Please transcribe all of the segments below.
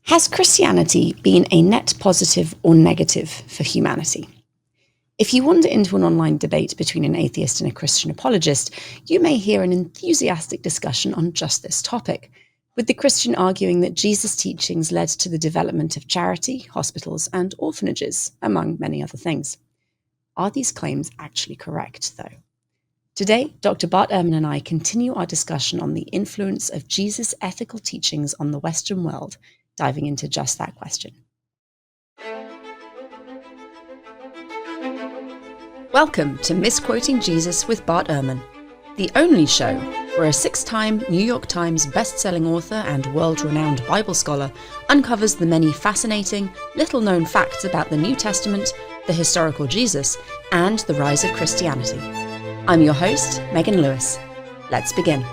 Has Christianity been a net positive or negative for humanity? If you wander into an online debate between an atheist and a Christian apologist, you may hear an enthusiastic discussion on just this topic, with the Christian arguing that Jesus' teachings led to the development of charity, hospitals, and orphanages, among many other things. Are these claims actually correct, though? Today, Dr. Bart Ehrman and I continue our discussion on the influence of Jesus' ethical teachings on the Western world, diving into just that question. Welcome to Misquoting Jesus with Bart Ehrman, the only show where a 6-time New York Times best-selling author and world-renowned Bible scholar uncovers the many fascinating, little-known facts about the New Testament, the historical Jesus, and the rise of Christianity. I'm your host, Megan Lewis. Let's begin.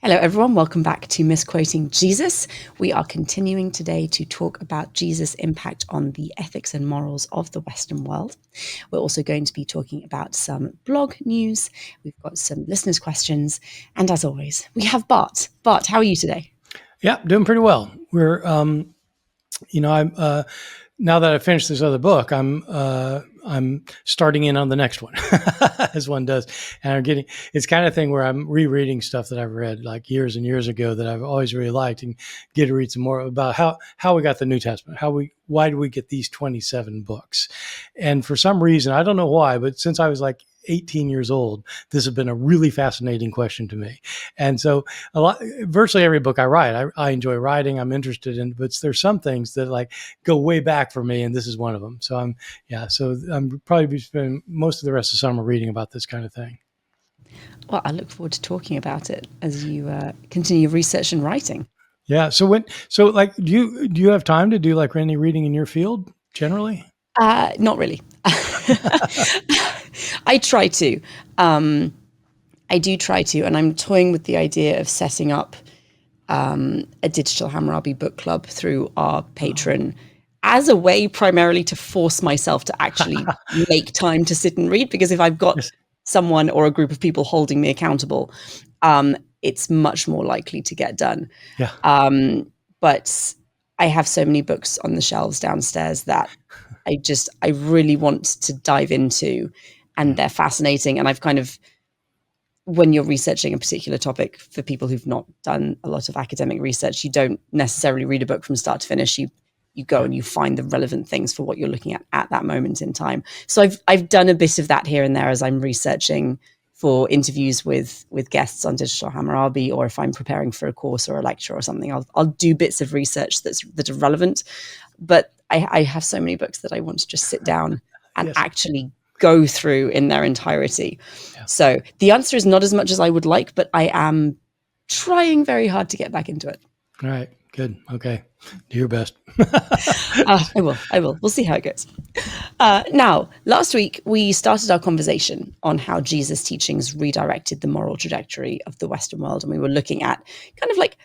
Hello everyone, welcome back to Misquoting Jesus. We are continuing today to talk about Jesus' impact on the ethics and morals of the Western world. We're also going to be talking about some blog news. We've got some listeners' questions. And as always, we have Bart. Bart, how are you today? Yeah, doing pretty well. We're, I'm now that I finished this other book, I'm starting in on the next one, as one does, and it's kind of thing where I'm rereading stuff that I've read like years and years ago that I've always really liked, and get to read some more about how we got the New Testament, why do we get these 27 books, and for some reason I don't know why, but since I was like 18 years old, this has been a really fascinating question to me. And so virtually every book I write, I enjoy writing, I'm interested in, but there's some things that like go way back for me. And this is one of them. So I'm probably spending most of the rest of the summer reading about this kind of thing. Well, I look forward to talking about it as you continue your research and writing. Yeah. So do you have time to do like any reading in your field generally? Not really. I try to. I do try to, and I'm toying with the idea of setting up a digital Hammurabi book club through our Patreon as a way primarily to force myself to actually make time to sit and read, because if I've got someone or a group of people holding me accountable, it's much more likely to get done. Yeah. But I have so many books on the shelves downstairs that I really want to dive into, and they're fascinating. And I've kind of, when you're researching a particular topic, for people who've not done a lot of academic research, you don't necessarily read a book from start to finish. You go and you find the relevant things for what you're looking at that moment in time. So I've done a bit of that here and there as I'm researching for interviews with guests on Digital Hammurabi, or if I'm preparing for a course or a lecture or something, I'll do bits of research that are relevant. But I have so many books that I want to just sit down and actually go through in their entirety. Yeah. So the answer is not as much as I would like, but I am trying very hard to get back into it. All right. Good. Okay. Do your best. I will. We'll see how it goes. Now, last week, we started our conversation on how Jesus' teachings redirected the moral trajectory of the Western world. And we were looking at kind of like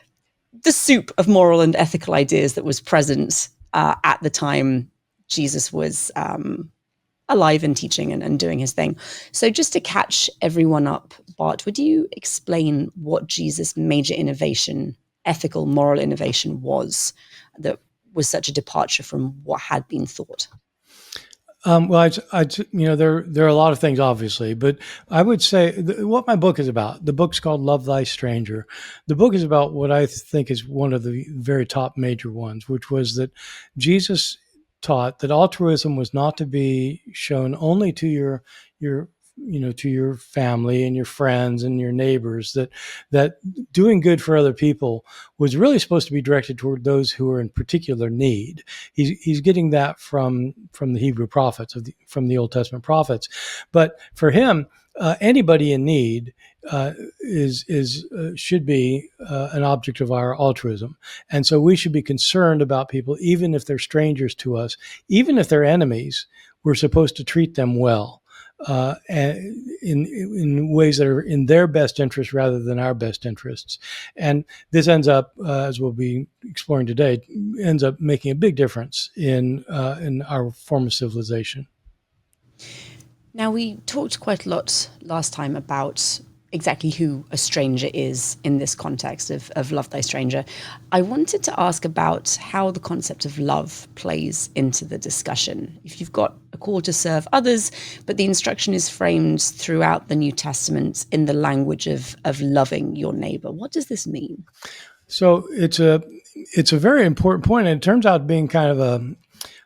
the soup of moral and ethical ideas that was present at the time Jesus was alive and teaching and doing his thing. So just to catch everyone up, Bart, would you explain what Jesus' major innovation, ethical, moral innovation was that was such a departure from what had been thought? Well, there are a lot of things, obviously, but I would say what my book is about. The book's called Love Thy Stranger. The book is about what I think is one of the very top major ones, which was that Jesus taught that altruism was not to be shown only to your to your family and your friends and your neighbors, that doing good for other people was really supposed to be directed toward those who are in particular need. He's getting that from the Hebrew prophets, from the Old Testament prophets. But for him, anybody in need should be an object of our altruism. And so we should be concerned about people, even if they're strangers to us, even if they're enemies. We're supposed to treat them well. In ways that are in their best interest rather than our best interests. And this ends up, as we'll be exploring today, ends up making a big difference in our form of civilization. Now, we talked quite a lot last time about exactly who a stranger is in this context of love thy stranger. I wanted to ask about how the concept of love plays into the discussion. If you've got a call to serve others, but the instruction is framed throughout the New Testament in the language of loving your neighbor, what does this mean? So it's a very important point, and it turns out being kind of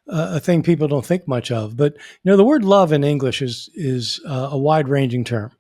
a thing people don't think much of. But the word love in English is a wide ranging term.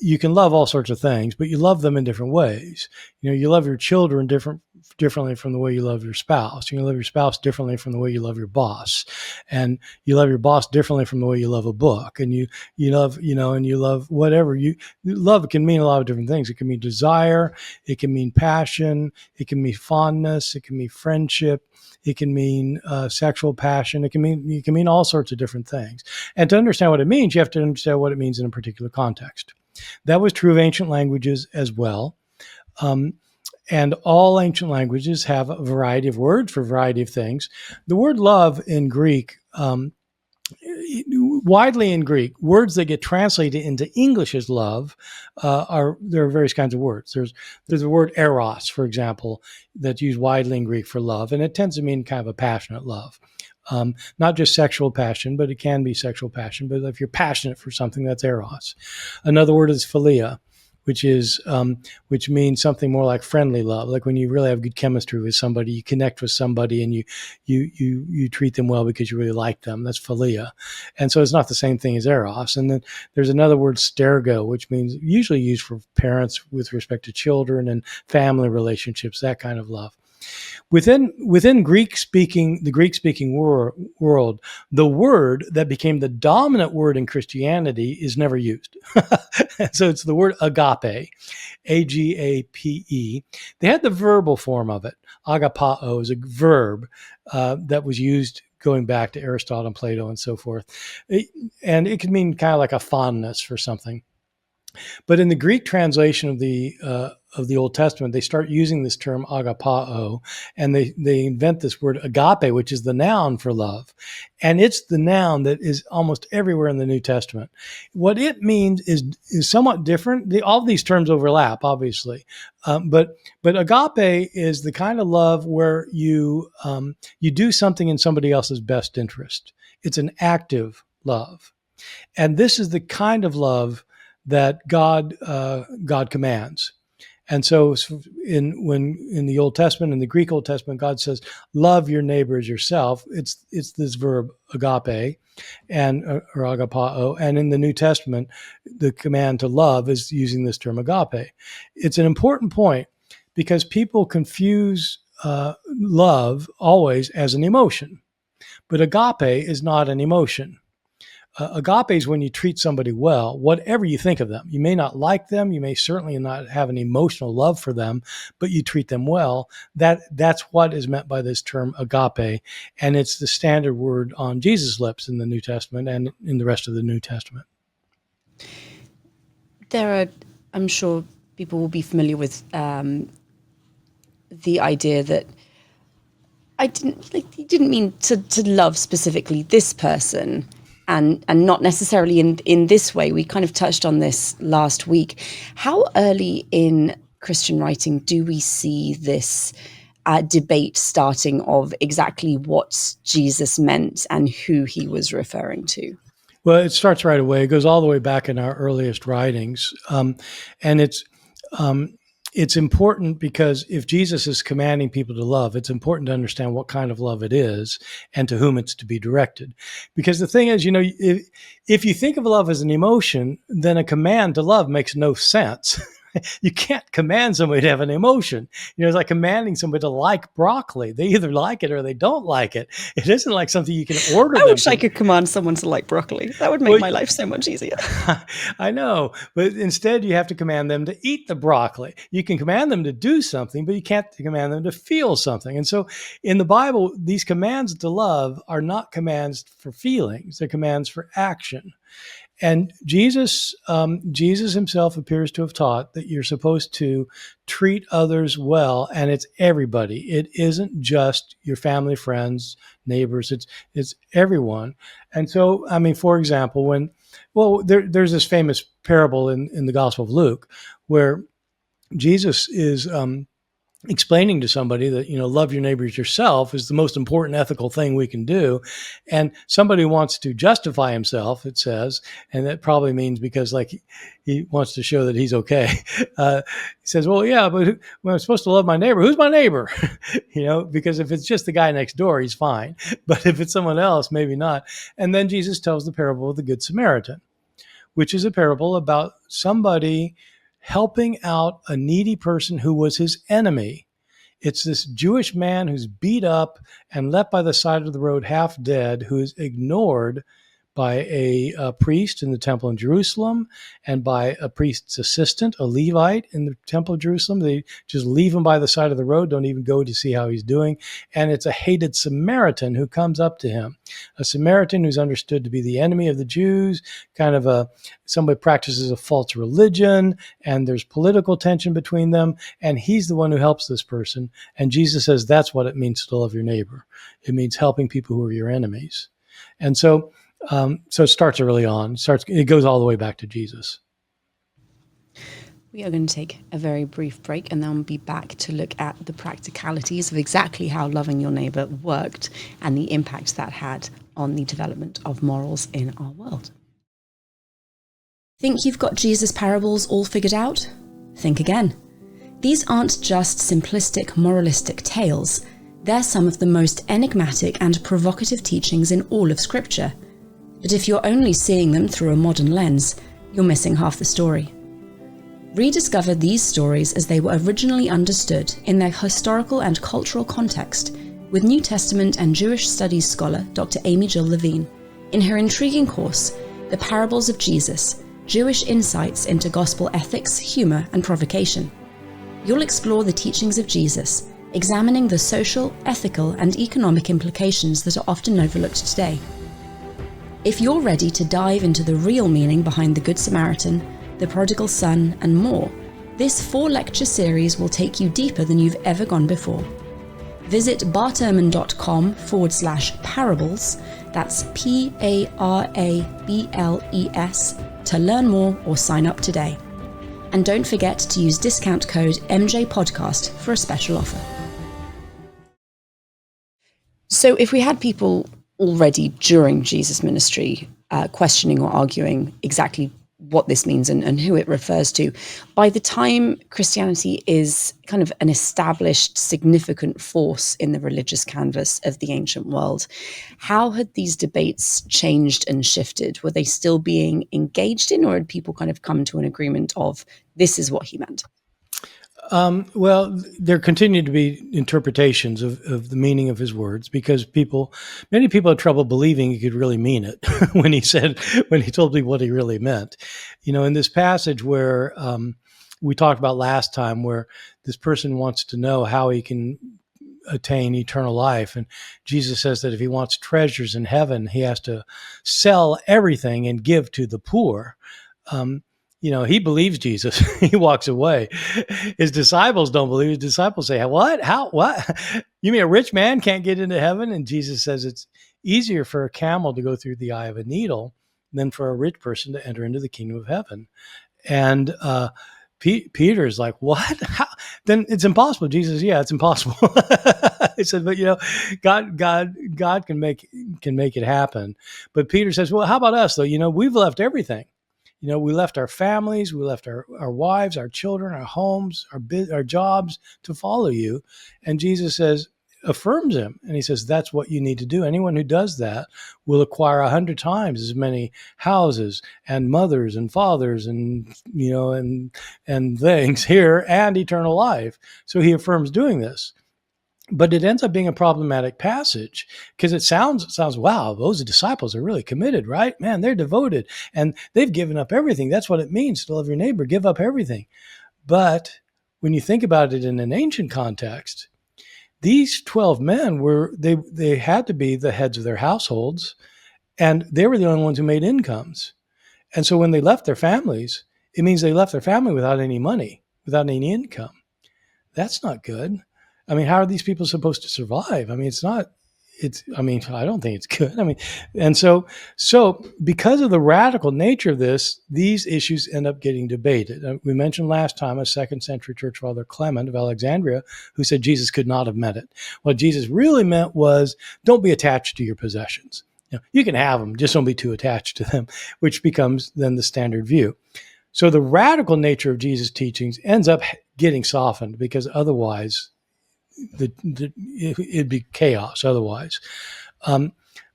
You can love all sorts of things, but you love them in different ways. You love your children differently from the way you love your spouse. You love your spouse differently from the way you love your boss, and you love your boss differently from the way you love a book. And you love and you love whatever you love. Can mean a lot of different things. It can mean desire. It can mean passion. It can mean fondness. It can mean friendship. It can mean sexual passion. It can mean all sorts of different things. And to understand what it means, you have to understand what it means in a particular context. That was true of ancient languages as well. And all ancient languages have a variety of words for a variety of things. The word love in Greek, widely in Greek, words that get translated into English as love there are various kinds of words. There's the word eros, for example, that's used widely in Greek for love, and it tends to mean kind of a passionate love. Not just sexual passion, but it can be sexual passion. But if you're passionate for something, that's eros. Another word is philia, which means something more like friendly love, like when you really have good chemistry with somebody, you connect with somebody, and you treat them well because you really like them. That's philia, and so it's not the same thing as eros. And then there's another word, stergo, which means usually used for parents with respect to children and family relationships, that kind of love. Within the Greek speaking world, the word that became the dominant word in Christianity is never used. So it's the word agape, Agape. They had the verbal form of it. Agapao is a verb that was used going back to Aristotle and Plato and so forth. And it could mean kind of like a fondness for something. But in the Greek translation of the Old Testament, they start using this term agapao, and they invent this word agape, which is the noun for love, and it's the noun that is almost everywhere in the New Testament. What it means is somewhat different. All these terms overlap, obviously, but agape is the kind of love where you do something in somebody else's best interest. It's an active love, and this is the kind of love that God commands. And so in the Old Testament, in the Greek Old Testament, God says, love your neighbor as yourself. It's this verb agape or agapao. And in the New Testament, the command to love is using this term agape. It's an important point because people confuse love always as an emotion, but agape is not an emotion. Agape is when you treat somebody well, whatever you think of them. You may not like them. You may certainly not have an emotional love for them, but you treat them well. That's what is meant by this term agape. And it's the standard word on Jesus' lips in the New Testament and in the rest of the New Testament. I'm sure people will be familiar with the idea that he didn't mean to love specifically this person, and not necessarily in this way. We kind of touched on this last week. How early in Christian writing do we see this debate starting of exactly what Jesus meant and who he was referring to? Well, it starts right away. It goes all the way back in our earliest writings, and it's important because if Jesus is commanding people to love, it's important to understand what kind of love it is and to whom it's to be directed. Because the thing is, if you think of love as an emotion, then a command to love makes no sense. You can't command somebody to have an emotion. It's like commanding somebody to like broccoli. They either like it or they don't like it. It isn't like something you can order. I wish I could command someone to like broccoli. That would make my life so much easier. I know, but instead you have to command them to eat the broccoli. You can command them to do something, but you can't command them to feel something. And so in the Bible, these commands to love are not commands for feelings. They're commands for action. And Jesus himself appears to have taught that you're supposed to treat others well, and it's everybody. It isn't just your family, friends, neighbors. It's everyone. And so, I mean, for example, there's this famous parable in the Gospel of Luke where Jesus is explaining to somebody that, love your neighbors yourself is the most important ethical thing we can do. And somebody wants to justify himself, it says, and that probably means because like he wants to show that he's okay. He says, well, yeah, but when I'm supposed to love my neighbor, who's my neighbor? Because if it's just the guy next door, he's fine. But if it's someone else, maybe not. And then Jesus tells the parable of the Good Samaritan, which is a parable about somebody helping out a needy person who was his enemy. It's this Jewish man who's beat up and left by the side of the road half dead, who is ignored by a priest in the temple in Jerusalem and by a priest's assistant, a Levite in the temple of Jerusalem. They just leave him by the side of the road, don't even go to see how he's doing. And it's a hated Samaritan who comes up to him, a Samaritan who's understood to be the enemy of the Jews, kind of somebody practices a false religion, and there's political tension between them. And he's the one who helps this person. And Jesus says that's what it means to love your neighbor. It means helping people who are your enemies. And so it starts early on. It goes all the way back to Jesus. We are going to take a very brief break and then we'll be back to look at the practicalities of exactly how loving your neighbor worked and the impact that had on the development of morals in our world. Think you've got Jesus' parables all figured out? Think again. These aren't just simplistic moralistic tales. They're some of the most enigmatic and provocative teachings in all of Scripture. But if you're only seeing them through a modern lens, you're missing half the story. Rediscover these stories as they were originally understood in their historical and cultural context with New Testament and Jewish studies scholar Dr. Amy Jill Levine in her intriguing course, The Parables of Jesus, Jewish Insights into Gospel Ethics, Humor, and Provocation. You'll explore the teachings of Jesus, examining the social, ethical, and economic implications that are often overlooked today. If you're ready to dive into the real meaning behind the Good Samaritan, the prodigal son, and more, this 4-lecture series will take you deeper than you've ever gone before. Visit bartehrman.com/parables, that's PARABLES, to learn more or sign up today. And don't forget to use discount code MJPodcast for a special offer. So if we had people already during Jesus' ministry questioning or arguing exactly what this means and who it refers to, by the time Christianity is kind of an established, significant force in the religious canvas of the ancient world, how had these debates changed and shifted? Were they still being engaged in, or had people kind of come to an agreement of this is what he meant? Well, there continued to be interpretations of the meaning of his words because many people had trouble believing he could really mean it when he told people what he really meant. In this passage where we talked about last time, where this person wants to know how he can attain eternal life. And Jesus says that if he wants treasures in heaven, he has to sell everything and give to the poor. He believes Jesus. He walks away. His disciples don't believe. His disciples say, what? How? What? You mean a rich man can't get into heaven? And Jesus says it's easier for a camel to go through the eye of a needle than for a rich person to enter into the kingdom of heaven. And Peter's like, what? How? Then it's impossible. Jesus, yeah, it's impossible. He said, but God can make it happen. But Peter says, well, how about us though? We've left everything. We left our families, we left our wives, our children, our homes, our jobs to follow you. And Jesus affirms him. And he says, that's what you need to do. Anyone who does that will acquire 100 times as many houses and mothers and fathers and things here and eternal life. So he affirms doing this. But it ends up being a problematic passage because it sounds, wow, those disciples are really committed, right? Man, they're devoted and they've given up everything. That's what it means to love your neighbor, give up everything. But when you think about it in an ancient context, these 12 men they had to be the heads of their households, and they were the only ones who made incomes. And so when they left their families, it means they left their family without any money, without any income. That's not good. I mean, how are these people supposed to survive? I mean, it's not, it's, I mean, I don't think it's good. I mean, and so because of the radical nature of this, these issues end up getting debated. We mentioned last time a second century church father, Clement of Alexandria, who said Jesus could not have meant it. What Jesus really meant was don't be attached to your possessions. You can have them, just don't be too attached to them, which becomes then the standard view. So the radical nature of Jesus' teachings ends up getting softened because otherwise it'd be chaos otherwise.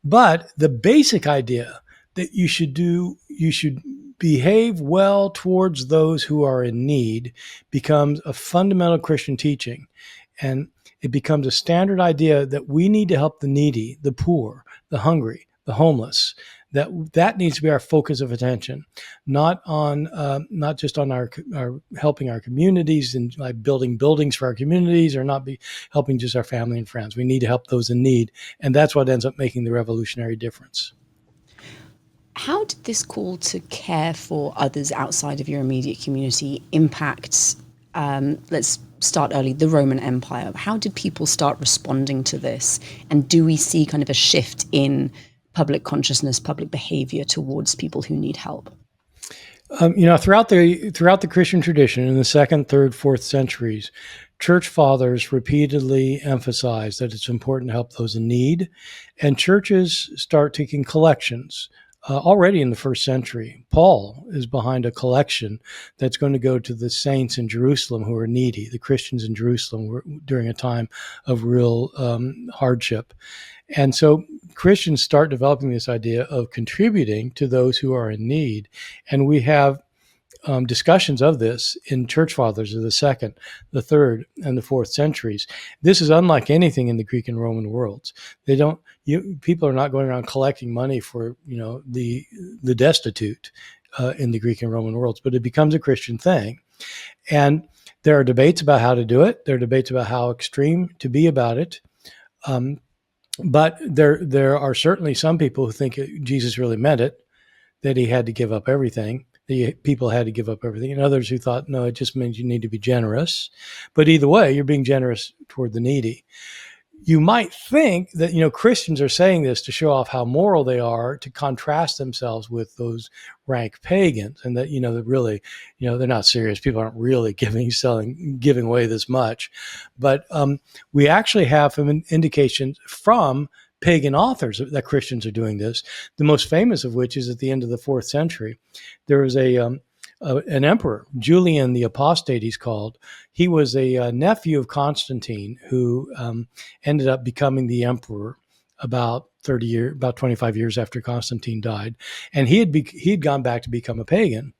But the basic idea that you should behave well towards those who are in need becomes a fundamental Christian teaching. And it becomes a standard idea that we need to help the needy, the poor, the hungry, the homeless. That needs to be our focus of attention, not just on our helping our communities and like building buildings for our communities, or not be helping just our family and friends. We need to help those in need, and that's what ends up making the revolutionary difference. How did this call to care for others outside of your immediate community impact, let's start early, the Roman Empire? How did people start responding to this? And do we see kind of a shift in public consciousness, public behavior towards people who need help? Throughout the Christian tradition in the second, third, fourth centuries, church fathers repeatedly emphasized that it's important to help those in need, and churches start taking collections. Already in the first century, Paul is behind a collection that's going to go to the saints in Jerusalem who are needy, the Christians in Jerusalem were during a time of real hardship. And so Christians start developing this idea of contributing to those who are in need. And we have discussions of this in church fathers of the second, the third, and the fourth centuries. This is unlike anything in the Greek and Roman worlds. People are not going around collecting money for the destitute in the Greek and Roman worlds, but it becomes a Christian thing. And there are debates about how to do it. There are debates about how extreme to be about it. But there are certainly some people who think Jesus really meant it, that he had to give up everything. The people had to give up everything, and others who thought, no, it just means you need to be generous. But either way, you're being generous toward the needy. You might think that, Christians are saying this to show off how moral they are, to contrast themselves with those rank pagans, and that, that really, they're not serious. People aren't really giving away this much. But we actually have some indications from pagan authors that Christians are doing this. The most famous of which is at the end of the fourth century. There was an emperor, Julian the Apostate, he's called. He was a nephew of Constantine, who ended up becoming the emperor about 25 years after Constantine died. And he'd gone back to become a pagan.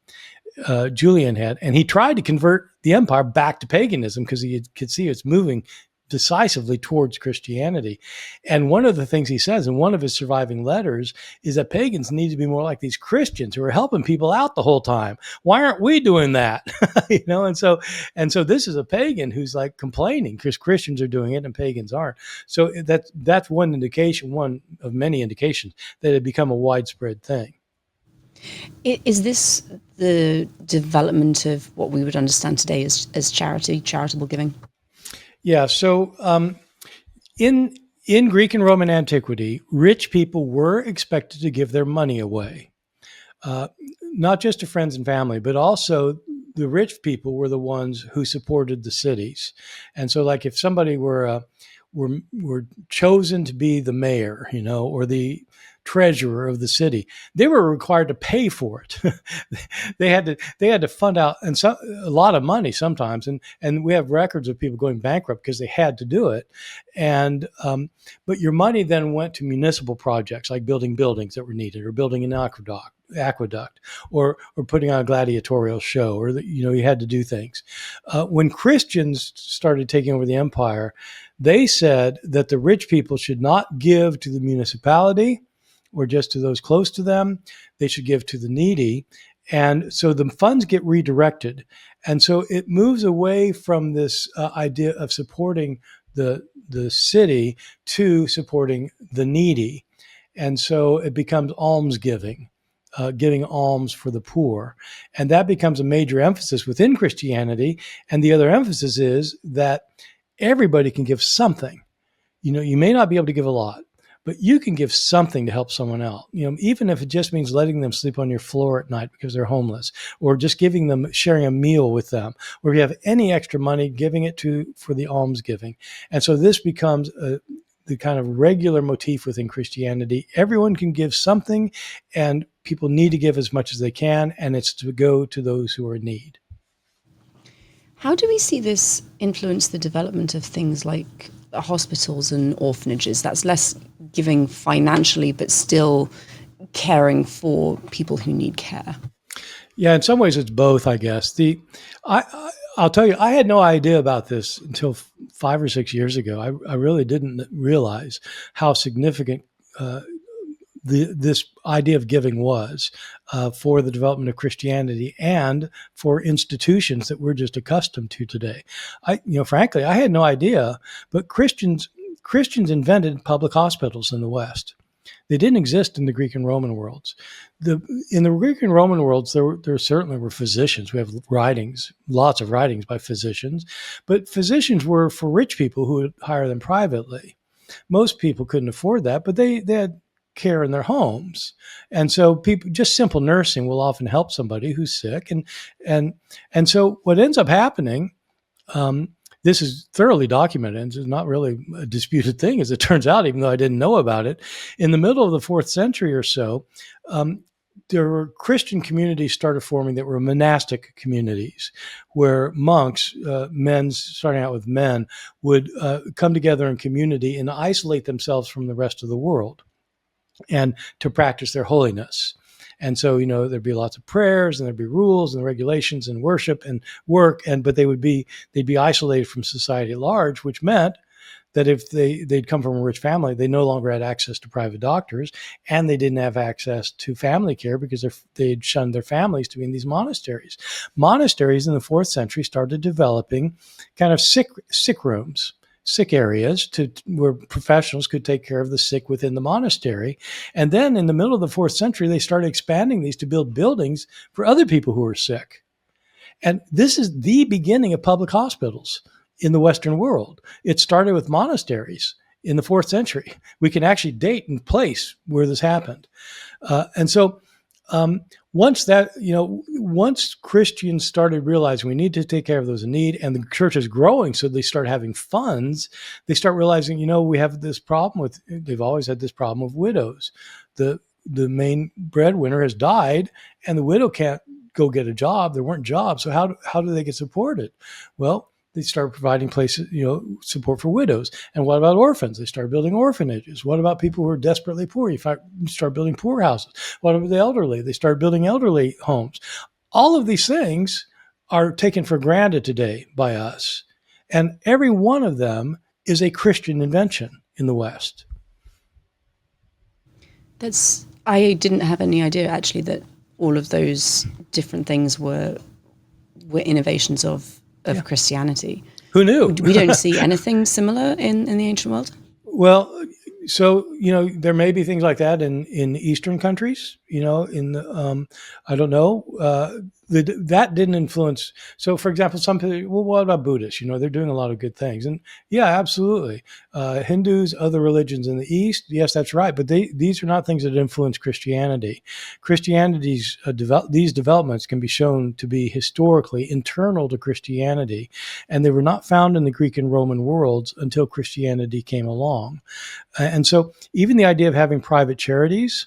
Julian had, and he tried to convert the empire back to paganism because he could see it's moving decisively towards Christianity. And one of the things he says in one of his surviving letters is that pagans need to be more like these Christians who are helping people out the whole time. Why aren't we doing that? And so this is a pagan who's like complaining because Christians are doing it and pagans aren't. So that's one indication, one of many indications that it had become a widespread thing. Is this the development of what we would understand today as charitable giving? Yeah. So in Greek and Roman antiquity, rich people were expected to give their money away, not just to friends and family, but also the rich people were the ones who supported the cities. And so, like, if somebody were chosen to be the mayor, or the treasurer of the city, they were required to pay for it. they had to fund out a lot of money sometimes, and we have records of people going bankrupt because they had to do it. And but your money then went to municipal projects like building buildings that were needed, or building an aqueduct, or putting on a gladiatorial show, or you had to do things. When Christians started taking over the empire, they said that the rich people should not give to the municipality or just to those close to them. They should give to the needy. And so the funds get redirected. And so it moves away from this idea of supporting the city to supporting the needy. And so it becomes almsgiving. giving alms for the poor. And that becomes a major emphasis within Christianity. And the other emphasis is that everybody can give something. You may not be able to give a lot, but you can give something to help someone else. Even if it just means letting them sleep on your floor at night because they're homeless, or just giving them, sharing a meal with them, or if you have any extra money, giving it for the almsgiving. And so this becomes the kind of regular motif within Christianity. Everyone can give something, and people need to give as much as they can, and it's to go to those who are in need. How do we see this influence the development of things like hospitals and orphanages? That's less giving financially, but still caring for people who need care. Yeah, in some ways it's both, I guess. I'll tell you, I had no idea about this until 5 or 6 years ago. I really didn't realize how significant this idea of giving was for the development of Christianity and for institutions that we're just accustomed to today. Frankly, I had no idea, but Christians invented public hospitals in the West. They didn't exist in the Greek and Roman worlds. In the Greek and Roman worlds, there certainly were physicians. We have writings, lots of writings by physicians, but physicians were for rich people who would hire them privately. Most people couldn't afford that, but they had care in their homes. And so people, just simple nursing will often help somebody who's sick. And so what ends up happening, this is thoroughly documented. It's not really a disputed thing, as it turns out, even though I didn't know about it. In the middle of the 4th century or so, there were Christian communities started forming that were monastic communities, where monks, starting out with men, would come together in community and isolate themselves from the rest of the world, and to practice their holiness. And so, there'd be lots of prayers, and there'd be rules and regulations and worship and work, but they'd be isolated from society at large, which meant that if they'd come from a rich family, they no longer had access to private doctors, and they didn't have access to family care because they'd shunned their families to be in these monasteries. Monasteries in the 4th century started developing kind of sick rooms, sick areas where professionals could take care of the sick within the monastery. And then in the middle of the 4th century, they started expanding these to build buildings for other people who were sick. And this is the beginning of public hospitals in the Western world. It started with monasteries in the 4th century. We can actually date and place where this happened. And so once Christians started realizing we need to take care of those in need, and the church is growing, so they start having funds, they start realizing, we have this problem they've always had this problem with widows. The main breadwinner has died, and the widow can't go get a job. There weren't jobs. So how do they get supported? Well, they started providing places, support for widows. And what about orphans? They started building orphanages. What about people who are desperately poor? You start building poorhouses. What about the elderly? They started building elderly homes. All of these things are taken for granted today by us. And every one of them is a Christian invention in the West. I didn't have any idea, actually, that all of those different things were innovations of Christianity. Who knew? We don't see anything similar in the ancient world? Well, so, there may be things like that in Eastern countries, I don't know. That didn't influence. So, for example, some people, well, what about Buddhists? They're doing a lot of good things. And yeah, absolutely. Hindus, other religions in the East, yes, that's right. But these are not things that influence Christianity. Christianity's these developments can be shown to be historically internal to Christianity. And they were not found in the Greek and Roman worlds until Christianity came along. And so even the idea of having private charities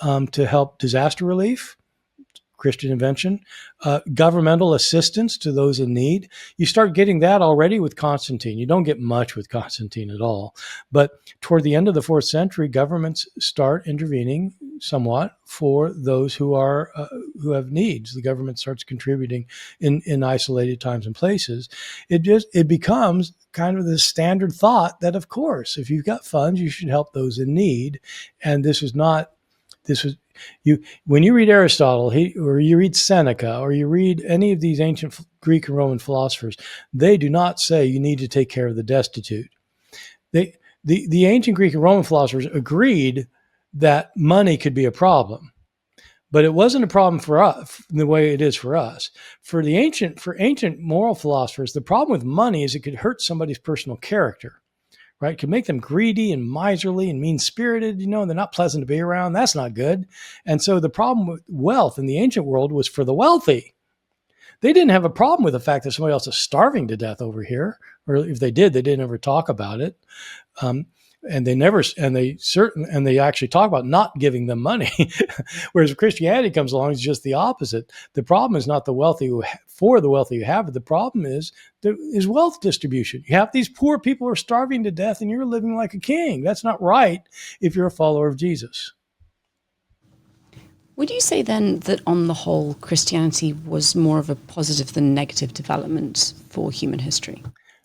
to help disaster relief, Christian invention, governmental assistance to those in need. You start getting that already with Constantine. You don't get much with Constantine at all. But toward the end of the 4th century, governments start intervening somewhat for those who have needs. The government starts contributing in isolated times and places. It becomes kind of the standard thought that, of course, if you've got funds, you should help those in need. And when you read Aristotle, or you read Seneca, or you read any of these ancient Greek and Roman philosophers, they do not say you need to take care of the destitute. The ancient Greek and Roman philosophers agreed that money could be a problem, But it wasn't a problem for us the way it is for us. For ancient moral philosophers, the problem with money is it could hurt somebody's personal character, right? It could make them greedy and miserly and mean spirited. They're not pleasant to be around. That's not good. And so the problem with wealth in the ancient world was for the wealthy. They didn't have a problem with the fact that somebody else is starving to death over here, or if they did, they didn't ever talk about it. And they actually talk about not giving them money. Whereas Christianity comes along, it's just the opposite. The problem is not the wealthy for the wealthy you have, but the problem is wealth distribution. You have these poor people who are starving to death, and you're living like a king. That's not right if you're a follower of Jesus. Would you say then that on the whole, Christianity was more of a positive than negative development for human history?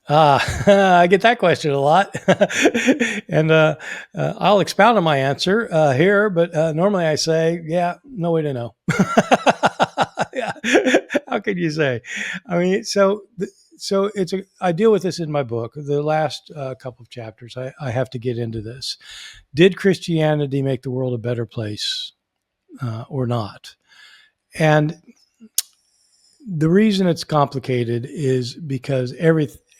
I get that question a lot, and I'll expound on my answer here. But normally I say, "Yeah, no way to know." Yeah. How can you say? I mean, I deal with this in my book. The last couple of chapters, I have to get into this. Did Christianity make the world a better place or not? And the reason it's complicated is because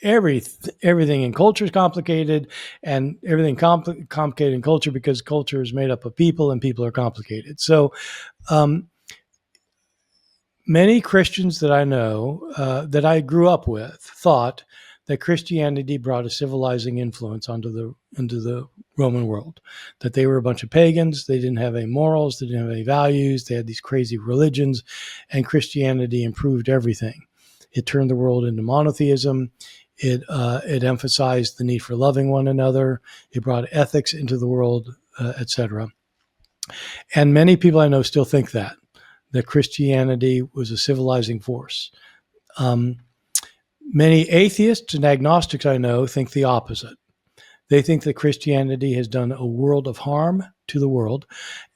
everything in culture is complicated, and everything complicated in culture because culture is made up of people, and people are complicated. So many Christians that I know, that I grew up with, thought that Christianity brought a civilizing influence into the Roman world, that they were a bunch of pagans, they didn't have any morals, they didn't have any values, they had these crazy religions, and Christianity improved everything. It turned the world into monotheism. It emphasized the need for loving one another. It brought ethics into the world, etc. And many people I know still think that Christianity was a civilizing force. Many atheists and agnostics I know think the opposite. They think that Christianity has done a world of harm to the world,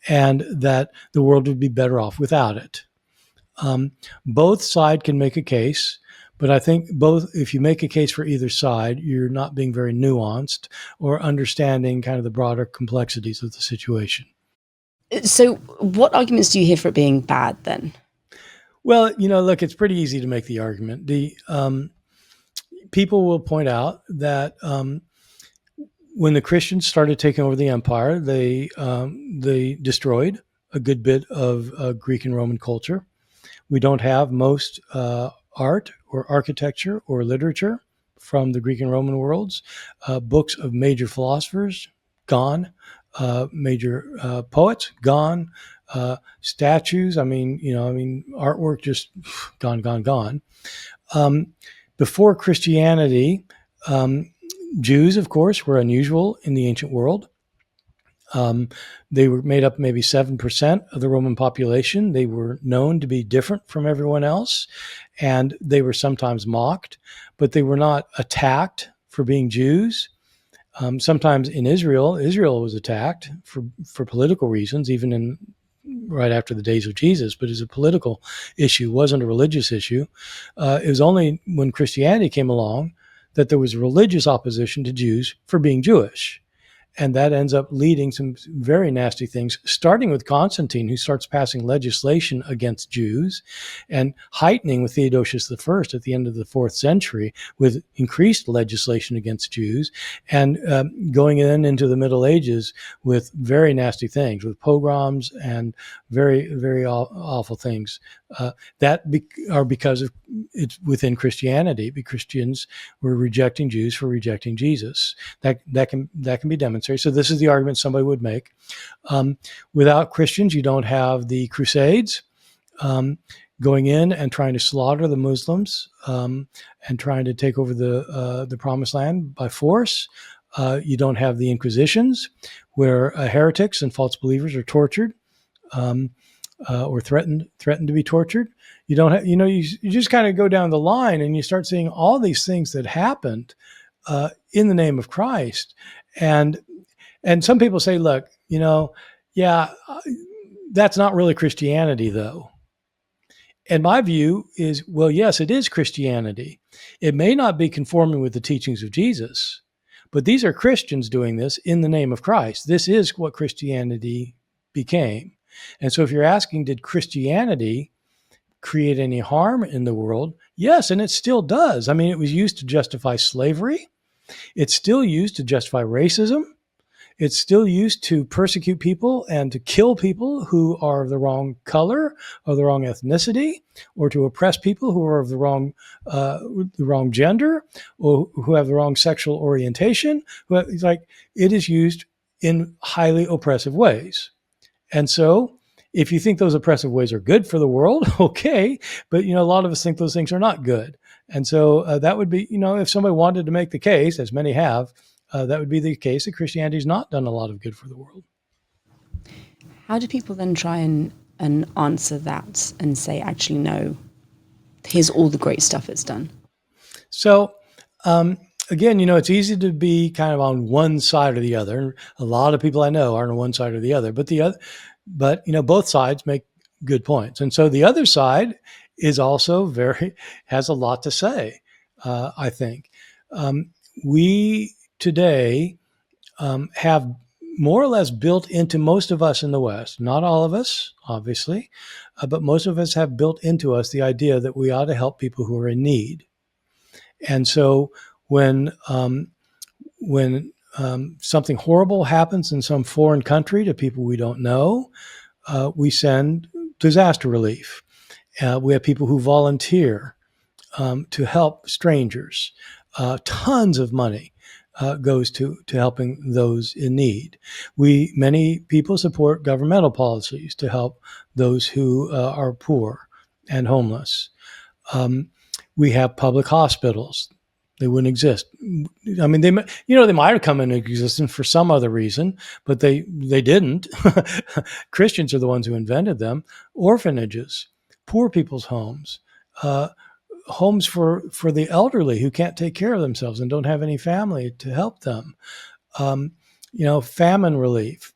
and that the world would be better off without it. Both sides can make a case, but I think if you make a case for either side, you're not being very nuanced or understanding kind of the broader complexities of the situation. So, what arguments do you hear for it being bad then? Well, look, it's pretty easy to make the argument. People will point out that when the Christians started taking over the empire, they destroyed a good bit of Greek and Roman culture. We don't have most art or architecture or literature from the Greek and Roman worlds. Books of major philosophers, gone. Major poets, gone. Statues, artwork just gone. Before Christianity, Jews, of course, were unusual in the ancient world. They were made up maybe 7% of the Roman population. They were known to be different from everyone else, and they were sometimes mocked, but they were not attacked for being Jews. Sometimes in Israel was attacked for political reasons, even right after the days of Jesus, but as a political issue, wasn't a religious issue. It was only when Christianity came along that there was religious opposition to Jews for being Jewish. And that ends up leading some very nasty things, starting with Constantine, who starts passing legislation against Jews, and heightening with Theodosius I at the end of the 4th century with increased legislation against Jews, and going into the Middle Ages with very nasty things, with pogroms and very, very awful things that are because of it's within Christianity. Because Christians were rejecting Jews for rejecting Jesus. That can be demonstrated. So this is the argument somebody would make. Without Christians, you don't have the Crusades going in and trying to slaughter the Muslims and trying to take over the Promised Land by force. You don't have the Inquisitions, where heretics and false believers are tortured. Or threatened to be tortured. You don't have, you just kind of go down the line and you start seeing all these things that happened in the name of Christ. And some people say, look, that's not really Christianity though. And my view is, well, yes, it is Christianity. It may not be conforming with the teachings of Jesus, but these are Christians doing this in the name of Christ. This is what Christianity became. And so if you're asking, did Christianity create any harm in the world? Yes, and it still does. I mean, it was used to justify slavery. It's still used to justify racism. It's still used to persecute people and to kill people who are of the wrong color or the wrong ethnicity, or to oppress people who are of the wrong gender, or who have the wrong sexual orientation. It's like it is used in highly oppressive ways. And so, if you think those oppressive ways are good for the world, okay, but a lot of us think those things are not good. And so that would be, if somebody wanted to make the case, as many have, that would be the case that Christianity has not done a lot of good for the world. How do people then try and answer that and say, actually, no, here's all the great stuff it's done? So, again, it's easy to be kind of on one side or the other. A lot of people I know are on one side or the other, but both sides make good points. And so the other side is also has a lot to say. I think we today have more or less built into most of us in the West, not all of us, obviously, but most of us have built into us the idea that we ought to help people who are in need. And so when something horrible happens in some foreign country to people we don't know, we send disaster relief. We have people who volunteer to help strangers. Tons of money goes to helping those in need. Many people support governmental policies to help those who are poor and homeless. We have public hospitals. They wouldn't exist. I mean, they might have come into existence for some other reason, but they didn't. Christians are the ones who invented them. Orphanages, poor people's homes, homes for the elderly who can't take care of themselves and don't have any family to help them. Famine relief,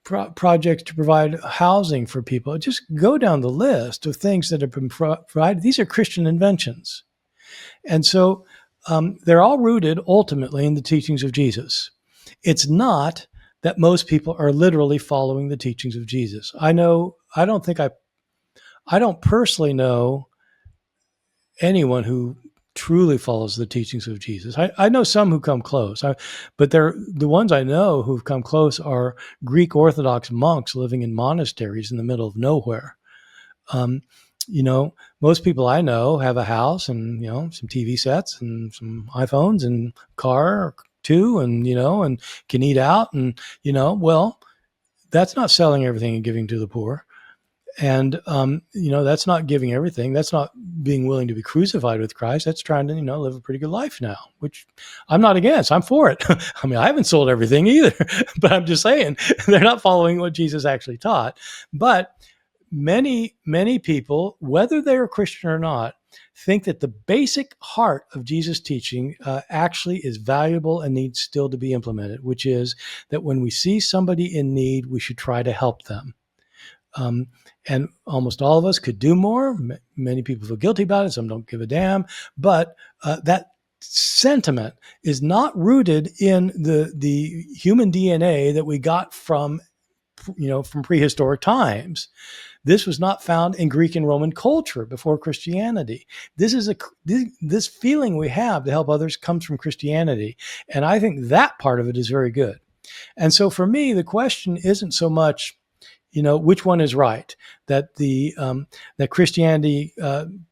projects to provide housing for people. Just go down the list of things that have been provided. These are Christian inventions. And so they're all rooted ultimately in the teachings of Jesus. It's not that most people are literally following the teachings of Jesus. I don't personally know anyone who truly follows the teachings of Jesus. I know some who come close, but the ones I know who've come close are Greek Orthodox monks living in monasteries in the middle of nowhere. Most people I know have a house and, some TV sets and some iPhones and car or two and can eat out. And, well, that's not selling everything and giving to the poor. And, that's not giving everything. That's not being willing to be crucified with Christ. That's trying to, live a pretty good life now, which I'm not against. I'm for it. I mean, I haven't sold everything either, but I'm just saying they're not following what Jesus actually taught. But many, many people, whether they're Christian or not, think that the basic heart of Jesus' teaching actually is valuable and needs still to be implemented, which is that when we see somebody in need, we should try to help them. And almost all of us could do more. Many people feel guilty about it. Some don't give a damn. But that sentiment is not rooted in the human DNA that we got from prehistoric times. This was not found in Greek and Roman culture before Christianity. This feeling we have to help others comes from Christianity. And I think that part of it is very good. And so for me, the question isn't so much, which one is right, that that Christianity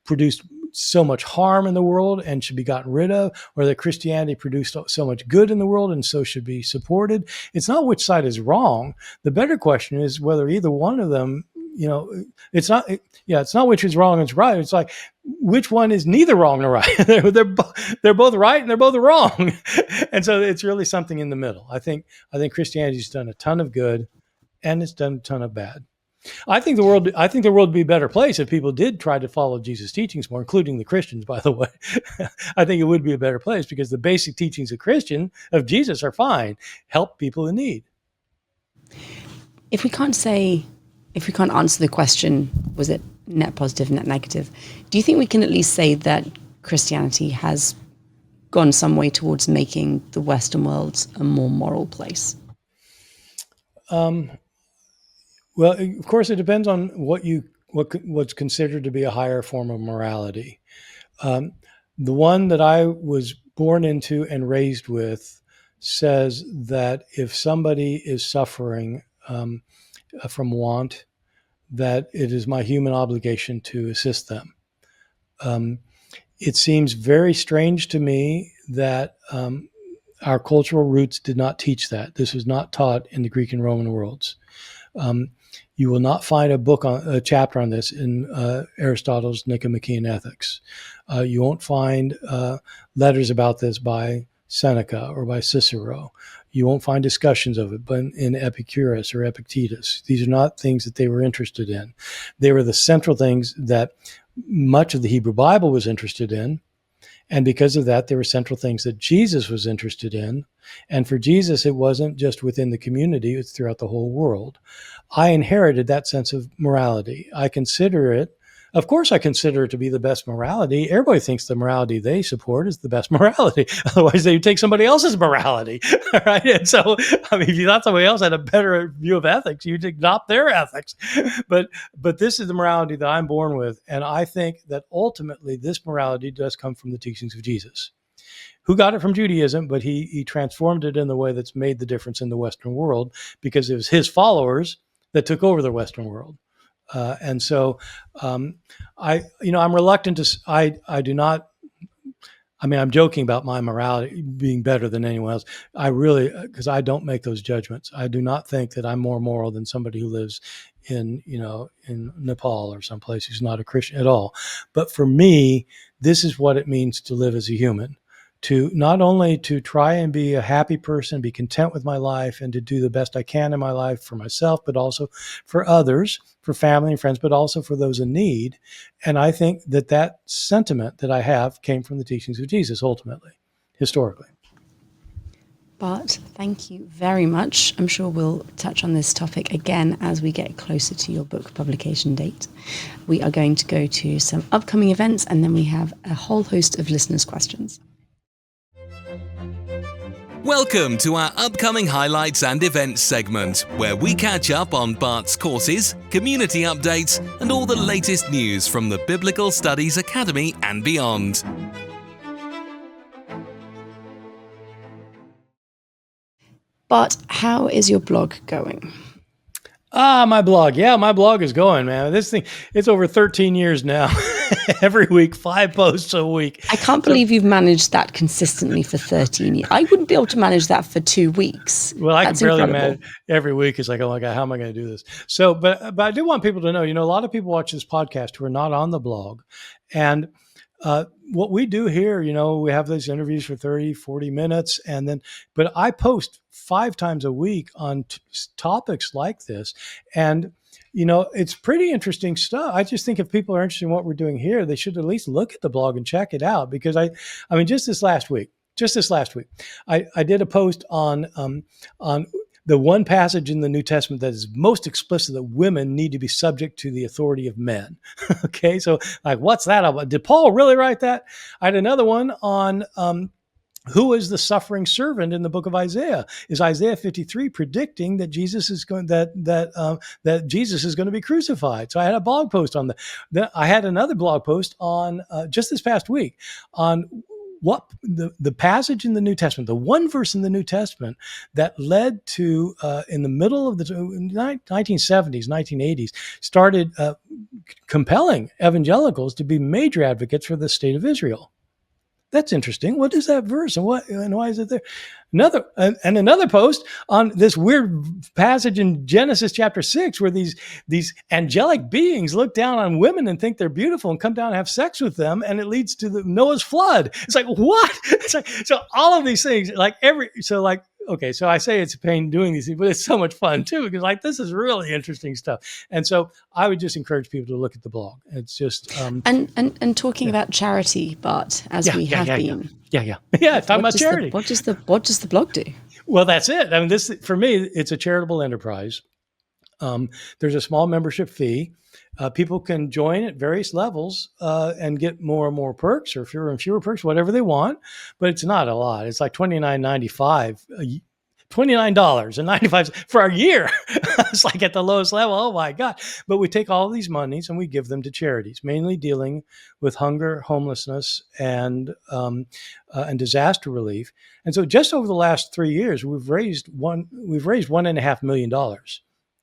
produced so much harm in the world and should be gotten rid of, or that Christianity produced so much good in the world and so should be supported. It's not which side is wrong. The better question is whether either one of them, it's not which is wrong and it's right. It's like, which one is neither wrong nor right? they're both right and they're both wrong. And so it's really something in the middle. I think Christianity's done a ton of good and it's done a ton of bad. I think the world would be a better place if people did try to follow Jesus' teachings more, including the Christians, by the way. I think it would be a better place because the basic teachings of Jesus are fine. Help people in need. If we can't answer the question, was it net positive, net negative? Do you think we can at least say that Christianity has gone some way towards making the Western world a more moral place? Well, of course, it depends on what's considered to be a higher form of morality. Um, the one that I was born into and raised with says that if somebody is suffering from want, that it is my human obligation to assist them. Um, it seems very strange to me that our cultural roots did not teach that. This was not taught in the Greek and Roman worlds. Um, you will not find a chapter on this in Aristotle's Nicomachean Ethics. You won't find letters about this by Seneca or by Cicero. You won't find discussions of it but in Epicurus or Epictetus. These are not things that they were interested in. They were the central things that much of the Hebrew Bible was interested in. And because of that, there were central things that Jesus was interested in. And for Jesus, it wasn't just within the community, it's throughout the whole world. I inherited that sense of morality. Of course, I consider it to be the best morality. Everybody thinks the morality they support is the best morality. Otherwise, they would take somebody else's morality, right? And so, I mean, if you thought somebody else had a better view of ethics, you'd adopt their ethics. But this is the morality that I'm born with. And I think that ultimately this morality does come from the teachings of Jesus, who got it from Judaism, but he transformed it in the way that's made the difference in the Western world because it was his followers that took over the Western world. And so I'm reluctant to, I do not, I mean, I'm joking about my morality being better than anyone else. I really, because I don't make those judgments. I do not think that I'm more moral than somebody who lives in Nepal or someplace who's not a Christian at all. But for me, this is what it means to live as a human. To not only to try and be a happy person, be content with my life, and to do the best I can in my life for myself, but also for others, for family and friends, but also for those in need. And I think that sentiment that I have came from the teachings of Jesus, ultimately, historically. Bart, thank you very much. I'm sure we'll touch on this topic again as we get closer to your book publication date. We are going to go to some upcoming events, and then we have a whole host of listeners' questions. Welcome to our upcoming highlights and events segment, where we catch up on Bart's courses, community updates, and all the latest news from the Biblical Studies Academy and beyond. Bart, how is your blog going? My blog. Yeah, my blog is going, man. This thing, it's over 13 years now. Every week, 5 posts a week. I can't believe you've managed that consistently for 13 years. I wouldn't be able to manage that for 2 weeks. Well, I can barely manage every week. It's like, oh my God, how am I going to do this? So, but I do want people to know, a lot of people watch this podcast who are not on the blog. And what we do here, we have those interviews for 30, 40 minutes. But I post 5 times a week on topics like this. And, it's pretty interesting stuff. I just think if people are interested in what we're doing here, they should at least look at the blog and check it out. Because I mean, just this last week, I did a post on the one passage in the New Testament that is most explicit that women need to be subject to the authority of men. Okay, so like, what's that about? Did Paul really write that? I had another one on who is the suffering servant in the book of Isaiah? Is Isaiah 53 predicting that Jesus is going that Jesus is going to be crucified? So I had a blog post on that. Then I had another blog post on just this past week on what the passage in the New Testament, the one verse in the New Testament that led to in the middle of the 1970s, 1980s, started compelling evangelicals to be major advocates for the state of Israel. That's interesting. What is that verse, and why is it there? Another post on this weird passage in Genesis chapter 6, where these angelic beings look down on women and think they're beautiful and come down and have sex with them, and it leads to the Noah's flood. It's like, what? It's like, so all of these things, okay, so I say it's a pain doing these things, but it's so much fun too, because this is really interesting stuff. And so I would just encourage people to look at the blog. It's just and talking about charity, Bart, as we have been. Talking about charity. What does the blog do? Well, that's it. I mean, this for me, it's a charitable enterprise. There's a small membership fee. People can join at various levels and get more and more perks, or fewer and fewer perks, whatever they want. But it's not a lot. It's like $29.95 $29.95 for a year. It's like at the lowest level. Oh my God. But we take all of these monies and we give them to charities, mainly dealing with hunger, homelessness, and disaster relief. And so just over the last 3 years, we've raised $1.5 million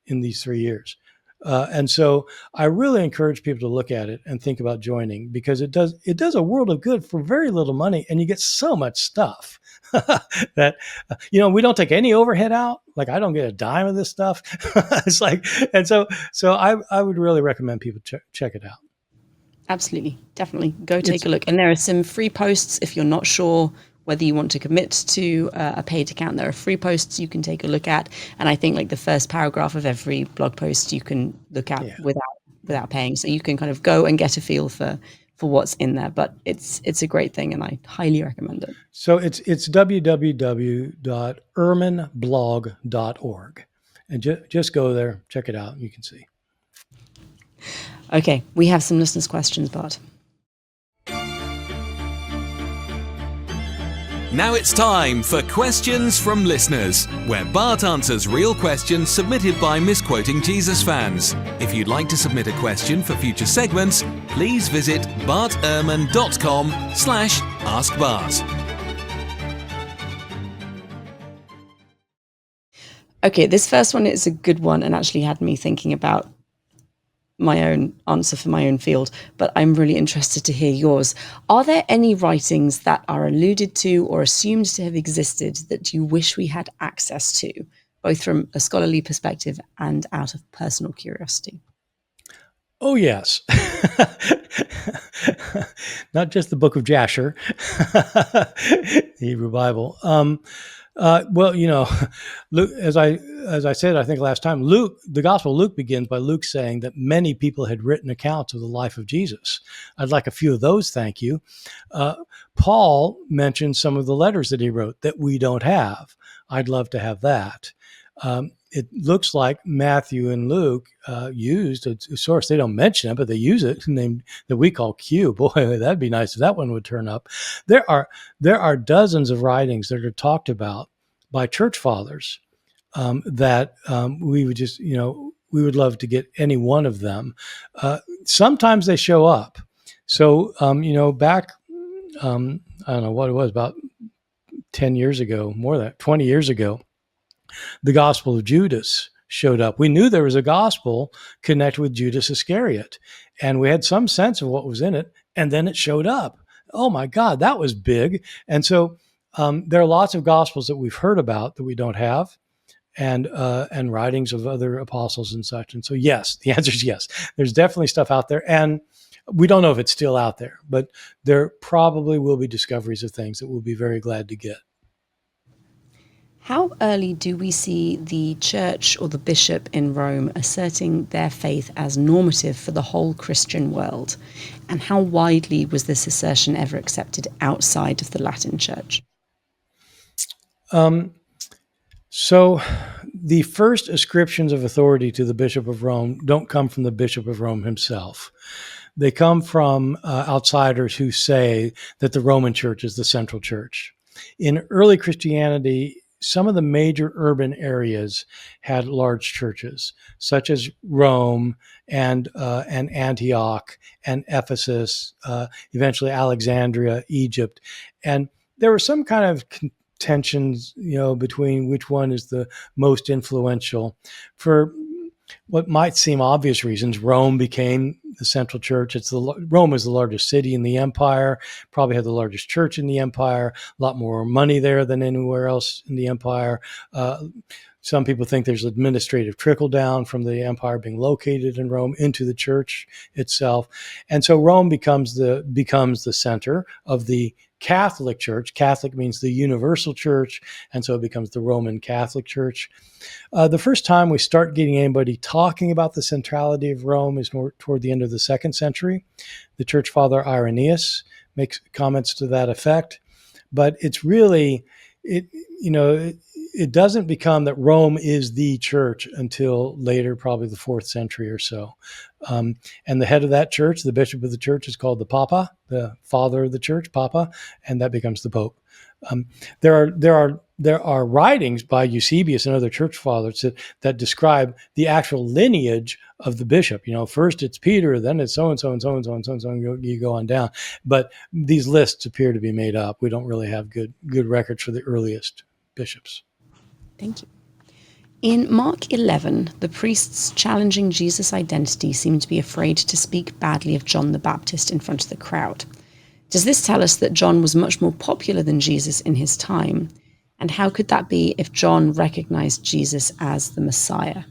in these 3 years. And so I really encourage people to look at it and think about joining, because it does a world of good for very little money, and you get so much stuff that we don't take any overhead out. Like, I don't get a dime of this stuff. It's like, and so I would really recommend people check it out. Absolutely. Definitely go take a look. And there are some free posts if you're not sure whether you want to commit to a paid account. There are free posts you can take a look at. And I think like the first paragraph of every blog post you can look at without paying. So you can kind of go and get a feel for what's in there. But it's a great thing, and I highly recommend it. So it's www.ehrmanblog.org. And just go there, check it out, and you can see. Okay, we have some listeners' questions, Bart. Now it's time for Questions from Listeners, where Bart answers real questions submitted by Misquoting Jesus fans. If you'd like to submit a question for future segments, please visit bartehrman.com/askbart. Okay, this first one is a good one and actually had me thinking about my own answer for my own field, but I'm really interested to hear yours. Are there any writings that are alluded to or assumed to have existed that you wish we had access to, both from a scholarly perspective and out of personal curiosity? Oh, yes. Not just the book of Jasher, the Hebrew Bible. Well, Luke, as I said, I think last time, the Gospel of Luke begins by Luke saying that many people had written accounts of the life of Jesus. I'd like a few of those, thank you. Paul mentioned some of the letters that he wrote that we don't have. I'd love to have that. It looks like Matthew and Luke used a source. They don't mention it, but they use it, named that we call Q. Boy, that'd be nice if that one would turn up. There are dozens of writings that are talked about by church fathers that we would just, we would love to get any one of them. Sometimes they show up. So, back, I don't know what it was, about 10 years ago, more than that, 20 years ago, the Gospel of Judas showed up. We knew there was a gospel connected with Judas Iscariot, and we had some sense of what was in it, and then it showed up. Oh my God, that was big. And so there are lots of gospels that we've heard about that we don't have, and writings of other apostles and such. And so, yes, the answer is yes. There's definitely stuff out there, and we don't know if it's still out there, but there probably will be discoveries of things that we'll be very glad to get. How early do we see the church or the bishop in Rome asserting their faith as normative for the whole Christian world? And how widely was this assertion ever accepted outside of the Latin Church? So the first ascriptions of authority to the Bishop of Rome don't come from the Bishop of Rome himself. They come from outsiders who say that the Roman Church is the central church. In early Christianity, some of the major urban areas had large churches, such as Rome and Antioch and Ephesus, eventually Alexandria, Egypt. And there were some kind of tensions, between which one is the most influential. For what might seem obvious reasons, Rome became the central church. Rome is the largest city in the empire, probably had the largest church in the empire, a lot more money there than anywhere else in the empire. Some people think there's administrative trickle down from the empire being located in Rome into the church itself. And so Rome becomes the center of the Catholic Church. Catholic means the universal church, and so it becomes the Roman Catholic Church. The first time we start getting anybody talking about the centrality of Rome is toward the end of the 2nd century. The church father Irenaeus makes comments to that effect, but it's really, it doesn't become that Rome is the church until later, probably the 4th century or so. And the head of that church, the bishop of the church, is called the Papa, the father of the church, Papa, and that becomes the Pope. There are there are writings by Eusebius and other church fathers that describe the actual lineage of the bishop. First it's Peter, then it's so and so and so and so and so and so. And you go on down, but these lists appear to be made up. We don't really have good records for the earliest bishops. Thank you. In Mark 11, the priests challenging Jesus' identity seem to be afraid to speak badly of John the Baptist in front of the crowd. Does this tell us that John was much more popular than Jesus in his time? And how could that be if John recognized Jesus as the Messiah?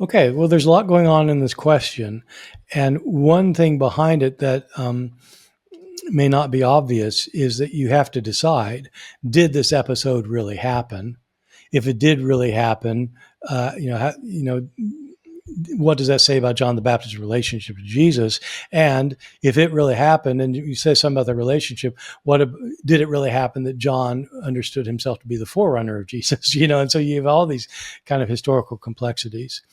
Okay, well, there's a lot going on in this question. And one thing behind it that may not be obvious is that you have to decide, did this episode really happen? If it did really happen, what does that say about John the Baptist's relationship to Jesus? And if it really happened, and you say something about the relationship, did it really happen that John understood himself to be the forerunner of Jesus? And so you have all these kind of historical complexities.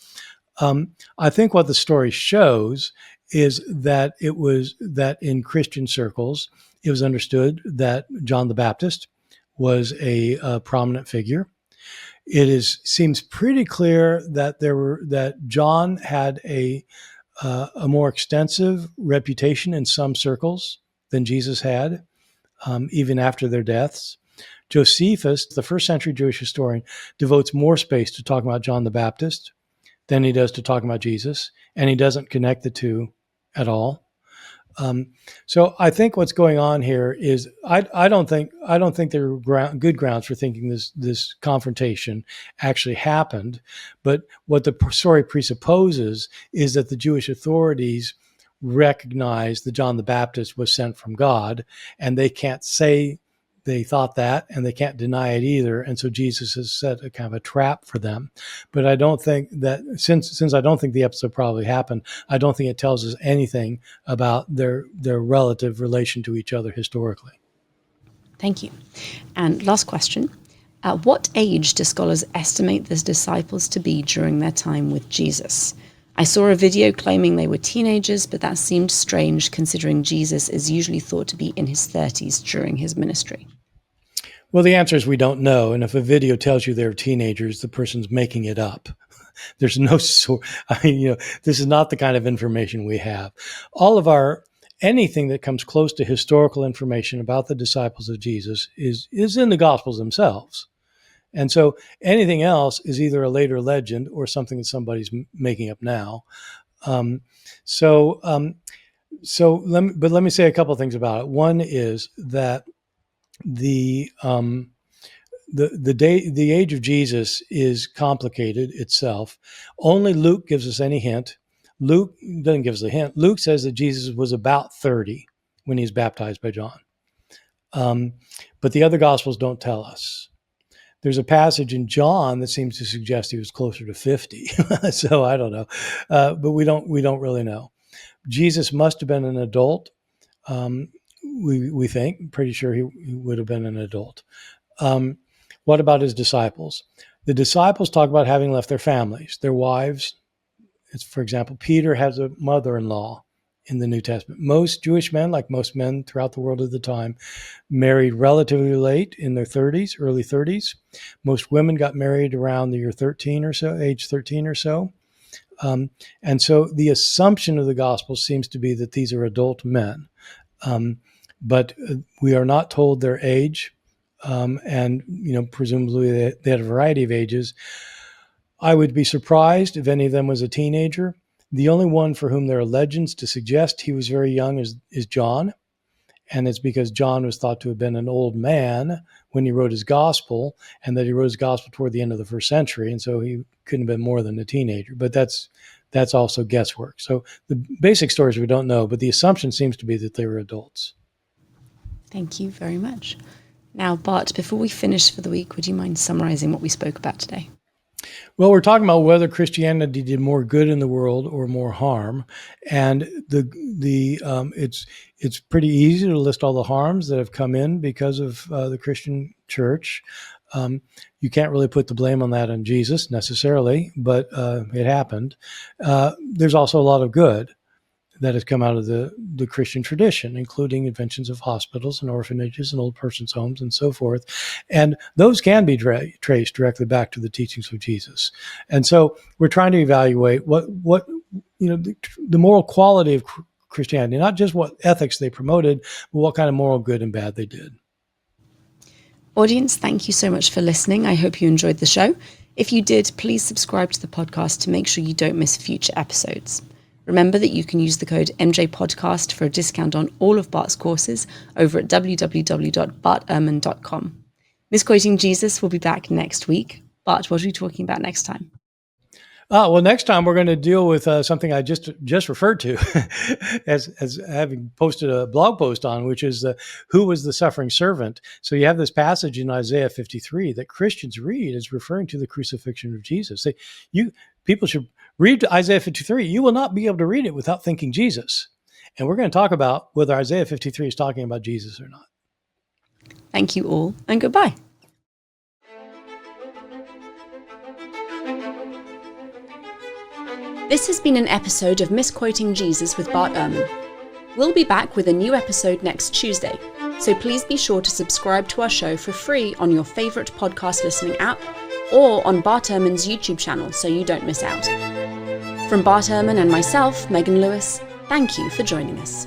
I think what the story shows is that that in Christian circles, it was understood that John the Baptist was a prominent figure. It seems pretty clear that John had a more extensive reputation in some circles than Jesus had, even after their deaths. Josephus, the first century Jewish historian, devotes more space to talking about John the Baptist than he does to talking about Jesus, and he doesn't connect the two at all. So I think what's going on here is I don't think there are good grounds for thinking this confrontation actually happened. But what the story presupposes is that the Jewish authorities recognized that John the Baptist was sent from God, and they can't say they thought that, and they can't deny it either. And so Jesus has set a kind of a trap for them. But I don't think that, since I don't think the episode probably happened, I don't think it tells us anything about their relative relation to each other historically. Thank you. And last question. At what age do scholars estimate the disciples to be during their time with Jesus? I saw a video claiming they were teenagers, but that seemed strange considering Jesus is usually thought to be in his 30s during his ministry. Well, the answer is we don't know. And if a video tells you they're teenagers, the person's making it up. There's no sort. This is not the kind of information we have. Anything that comes close to historical information about the disciples of Jesus is in the Gospels themselves. And so anything else is either a later legend or something that somebody's making up now. Let me say a couple of things about it. One is that the age of Jesus is complicated itself. Only Luke gives us any hint. Luke doesn't give us a hint. Luke says that Jesus was about 30 when he's baptized by John. But the other Gospels don't tell us. There's a passage in John that seems to suggest he was closer to 50. So I don't know. But we don't really know. Jesus must have been an adult. We think, pretty sure he would have been an adult. What about his disciples? The disciples talk about having left their families, their wives. For example, Peter has a mother-in-law in the New Testament. Most Jewish men, like most men throughout the world at the time, married relatively late in their 30s, early 30s. Most women got married around the year 13 or so, age 13 or so. And so the assumption of the gospel seems to be that these are adult men. But we are not told their age. And presumably they had a variety of ages. I would be surprised if any of them was a teenager. The only one for whom there are legends to suggest he was very young is John. And it's because John was thought to have been an old man when he wrote his gospel, and that he wrote his gospel toward the end of the first century. And so he couldn't have been more than a teenager. But that's also guesswork. So the basic stories we don't know, but the assumption seems to be that they were adults. Thank you very much. Now, Bart, before we finish for the week, would you mind summarizing what we spoke about today? Well, we're talking about whether Christianity did more good in the world or more harm, and it's pretty easy to list all the harms that have come in because of the Christian church. You can't really put the blame on that on Jesus necessarily, but it happened. There's also a lot of good. that has come out of the Christian tradition, including inventions of hospitals and orphanages and old persons' homes and so forth. And those can be traced directly back to the teachings of Jesus. And so we're trying to evaluate what the moral quality of Christianity, not just what ethics they promoted, but what kind of moral good and bad they did. Audience, thank you so much for listening. I hope you enjoyed the show. If you did, please subscribe to the podcast to make sure you don't miss future episodes. Remember that you can use the code MJPodcast for a discount on all of Bart's courses over at www.bartehrman.com. Misquoting Jesus will be back next week. Bart, what are we talking about next time? Well, next time we're going to deal with something I just referred to as having posted a blog post on, which is who was the suffering servant. So you have this passage in Isaiah 53 that Christians read as referring to the crucifixion of Jesus. People should read Isaiah 53. You will not be able to read it without thinking Jesus. And we're going to talk about whether Isaiah 53 is talking about Jesus or not. Thank you all, and goodbye. This has been an episode of Misquoting Jesus with Bart Ehrman. We'll be back with a new episode next Tuesday, so please be sure to subscribe to our show for free on your favourite podcast listening app or on Bart Ehrman's YouTube channel so you don't miss out. From Bart Ehrman and myself, Megan Lewis, thank you for joining us.